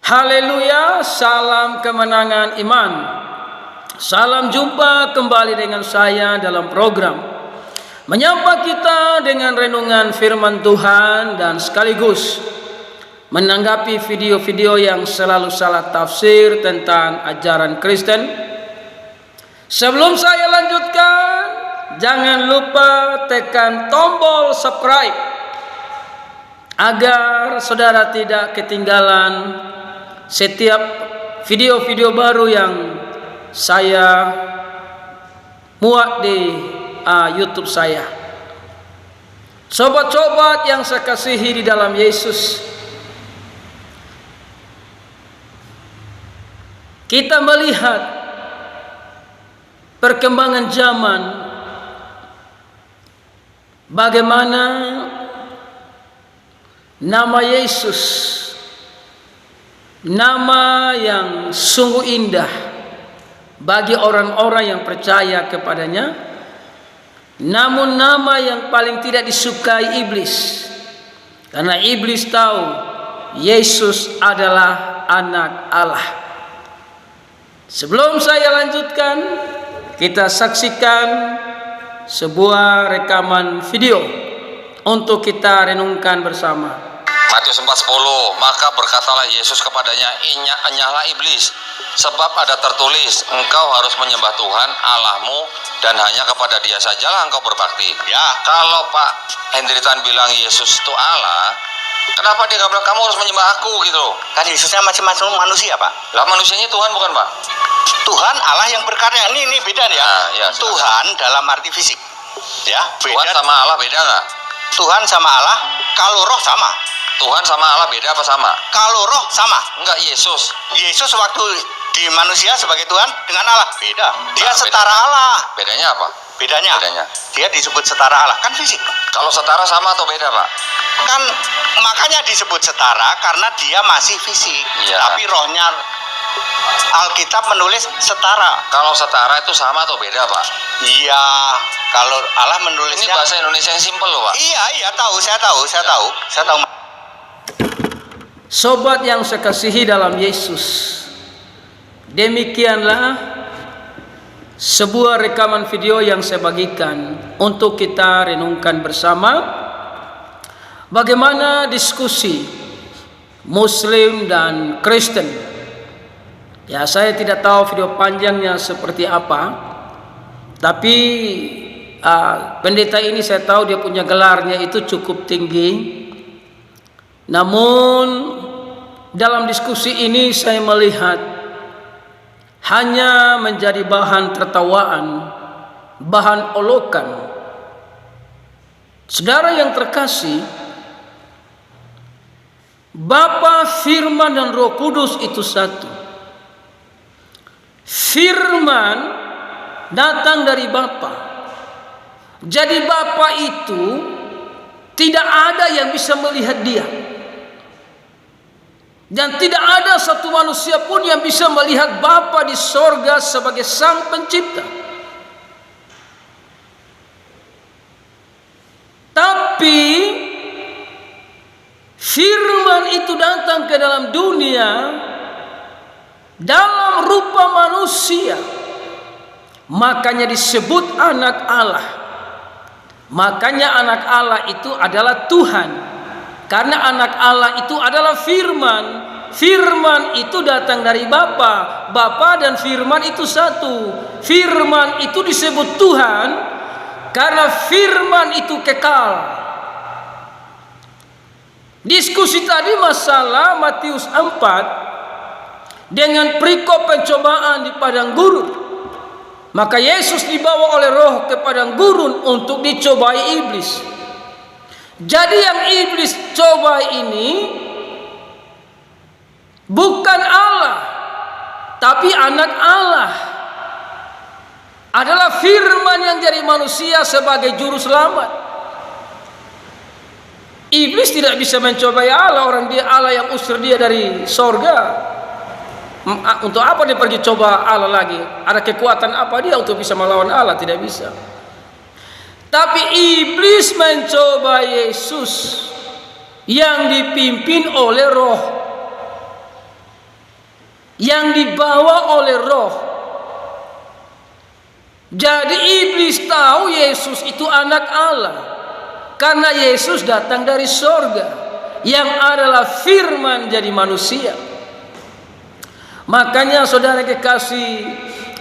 Haleluya, salam kemenangan iman. Salam jumpa kembali dengan saya dalam program menyapa kita dengan renungan firman Tuhan dan sekaligus menanggapi video-video yang selalu salah tafsir tentang ajaran Kristen. Sebelum saya lanjutkan, jangan lupa tekan tombol subscribe agar saudara tidak ketinggalan setiap video-video baru yang saya muat di YouTube saya. Sobat-sobat yang saya kasihi di dalam Yesus, kita melihat perkembangan zaman, bagaimana nama Yesus, nama yang sungguh indah bagi orang-orang yang percaya kepadanya, namun nama yang paling tidak disukai iblis, karena iblis tahu Yesus adalah anak Allah. Sebelum saya lanjutkan, kita saksikan sebuah rekaman video untuk kita renungkan bersama. Matius 4:10, maka berkatalah Yesus kepadanya, enyahlah iblis, sebab ada tertulis, engkau harus menyembah Tuhan Allahmu dan hanya kepada Dia sajalah engkau berbakti. Ya, kalau Pak Hendritan bilang Yesus itu Allah, kenapa dia nggak bilang kamu harus menyembah aku gitu loh? Kan Yesusnya macam-macam manusia, Pak. Lah manusianya Tuhan bukan, Pak? Tuhan Allah yang berkarya. Ini beda ya. Ya, Tuhan dalam arti fisik. Ya, beda. Tuhan sama Allah beda nggak? Tuhan sama Allah, kalau roh sama. Tuhan sama Allah beda apa sama? Kalau roh sama. Enggak, Yesus waktu di manusia sebagai Tuhan dengan Allah beda. Dia Nah, setara bedanya. Allah. Bedanya apa? Bedanya. Dia disebut setara Allah, kan fisik. Kalau setara sama atau beda, Pak? Kan makanya disebut setara karena dia masih fisik. Iya. Tapi rohnya Alkitab menulis setara. Kalau setara itu sama atau beda, Pak? Iya, kalau Allah menulisnya. Ini bahasa Indonesia yang simpel loh, Pak. Iya, saya tahu. Sobat yang saya kasihi dalam Yesus, demikianlah sebuah rekaman video yang saya bagikan untuk kita renungkan bersama bagaimana diskusi Muslim dan Kristen. Ya, saya tidak tahu video panjangnya seperti apa, tapi pendeta ini saya tahu dia punya gelarnya itu cukup tinggi. Namun dalam diskusi ini saya melihat hanya menjadi bahan tertawaan, bahan olokan. Saudara yang terkasih, Bapa, Firman dan Roh Kudus itu satu. Firman datang dari Bapa. Jadi Bapa itu tidak ada yang bisa melihat Dia. Dan tidak ada satu manusia pun yang bisa melihat Bapa di sorga sebagai Sang Pencipta. Tapi Firman itu datang ke dalam dunia dalam rupa manusia. Makanya disebut anak Allah. Makanya anak Allah itu adalah Tuhan. Karena anak Allah itu adalah Firman. Firman itu datang dari Bapa. Bapa dan Firman itu satu. Firman itu disebut Tuhan karena Firman itu kekal. Diskusi tadi masalah Matius 4 dengan perikop pencobaan di padang gurun. Maka Yesus dibawa oleh Roh ke padang gurun untuk dicobai iblis. Jadi yang iblis coba ini bukan Allah, tapi anak Allah. Adalah Firman yang jadi manusia sebagai juru selamat. Iblis tidak bisa mencobai Allah, orang dia Allah yang usir dia dari sorga. Untuk apa dia pergi coba Allah lagi? Ada kekuatan apa dia untuk bisa melawan Allah? Tidak bisa. Tapi iblis mencoba Yesus yang dipimpin oleh Roh. yang dibawa oleh roh. Jadi iblis tahu Yesus itu anak Allah karena Yesus datang dari sorga yang adalah firman jadi manusia. Makanya saudara kekasih,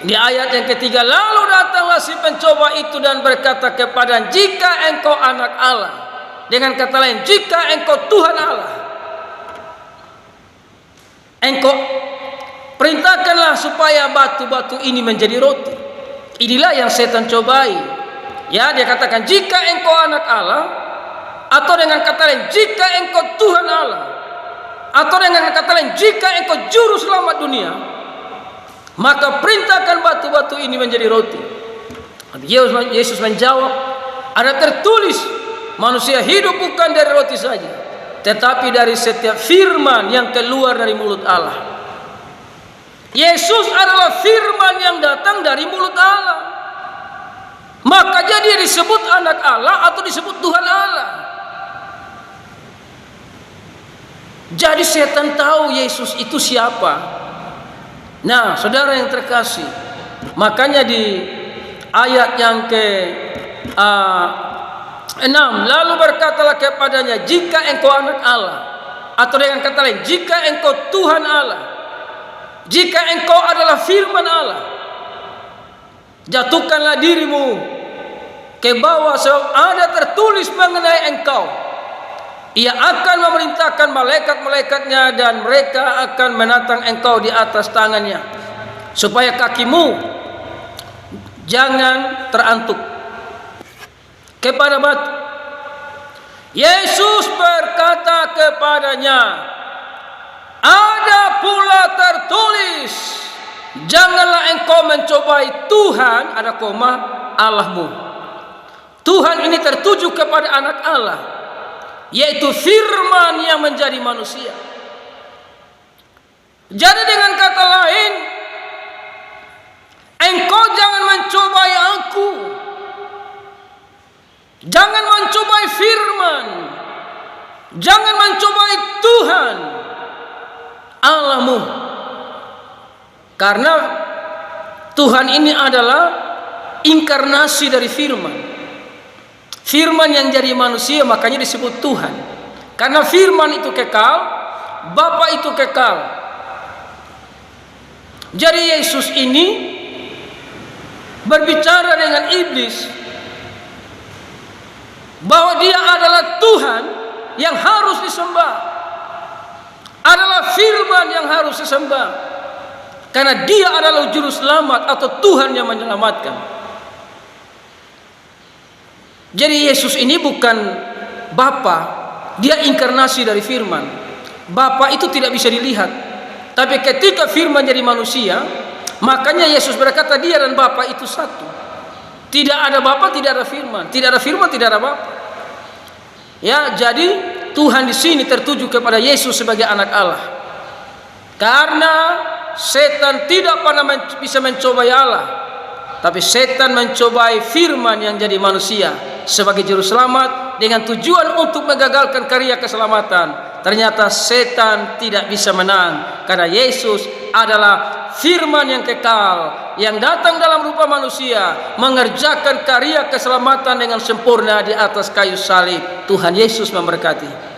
di ayat yang ketiga, lalu datanglah si pencoba itu dan berkata kepada, jika engkau anak Allah, dengan kata lain, jika engkau Tuhan Allah, engkau perintahkanlah supaya batu-batu ini menjadi roti. Inilah yang setan cobai. Ya, dia katakan jika engkau anak Allah, atau dengan kata lain jika engkau Tuhan Allah, atau dengan kata lain jika engkau juru selamat dunia, maka perintahkan batu-batu ini menjadi roti. Yesus menjawab, ada tertulis, manusia hidup bukan dari roti saja, tetapi dari setiap firman yang keluar dari mulut Allah. Yesus adalah firman yang datang dari mulut Allah. Maka jadi disebut anak Allah atau disebut Tuhan Allah. Jadi setan tahu Yesus itu siapa. Nah, saudara yang terkasih, makanya di ayat yang ke-6, lalu berkatalah kepadanya, jika engkau anak Allah, atau dengan kata lain, jika engkau Tuhan Allah, jika engkau adalah firman Allah, jatuhkanlah dirimu ke bawah, sebab ada tertulis mengenai engkau, ia akan memerintahkan malaikat-malaikatnya dan mereka akan menatang engkau di atas tangannya, supaya kakimu jangan terantuk kepada batu. Yesus berkata kepadanya, ada pula tertulis, janganlah engkau mencobai Tuhan, ada koma, Allahmu. Tuhan ini tertuju kepada anak Allah, yaitu firman yang menjadi manusia. Jadi dengan kata lain, engkau jangan mencobai aku, jangan mencobai firman, jangan mencobai Tuhan Allahmu, karena Tuhan ini adalah inkarnasi dari firman. Firman yang jadi manusia, makanya disebut Tuhan. Karena firman itu kekal, Bapa itu kekal. Jadi Yesus ini berbicara dengan iblis bahwa dia adalah Tuhan yang harus disembah, adalah firman yang harus disembah, karena dia adalah juru selamat atau Tuhan yang menyelamatkan. Jadi Yesus ini bukan Bapa, dia inkarnasi dari firman. Bapa itu tidak bisa dilihat, tapi ketika firman jadi manusia, makanya Yesus berkata dia dan Bapa itu satu. Tidak ada Bapa, tidak ada firman, tidak ada firman, tidak ada Bapa. Ya, jadi Tuhan di sini tertuju kepada Yesus sebagai anak Allah. Karena setan tidak pernah bisa mencobai Allah, tapi setan mencobai firman yang jadi manusia sebagai juru selamat dengan tujuan untuk mengagalkan karya keselamatan. Ternyata setan tidak bisa menang karena Yesus adalah firman yang kekal yang datang dalam rupa manusia, mengerjakan karya keselamatan dengan sempurna di atas kayu salib. Tuhan Yesus memberkati.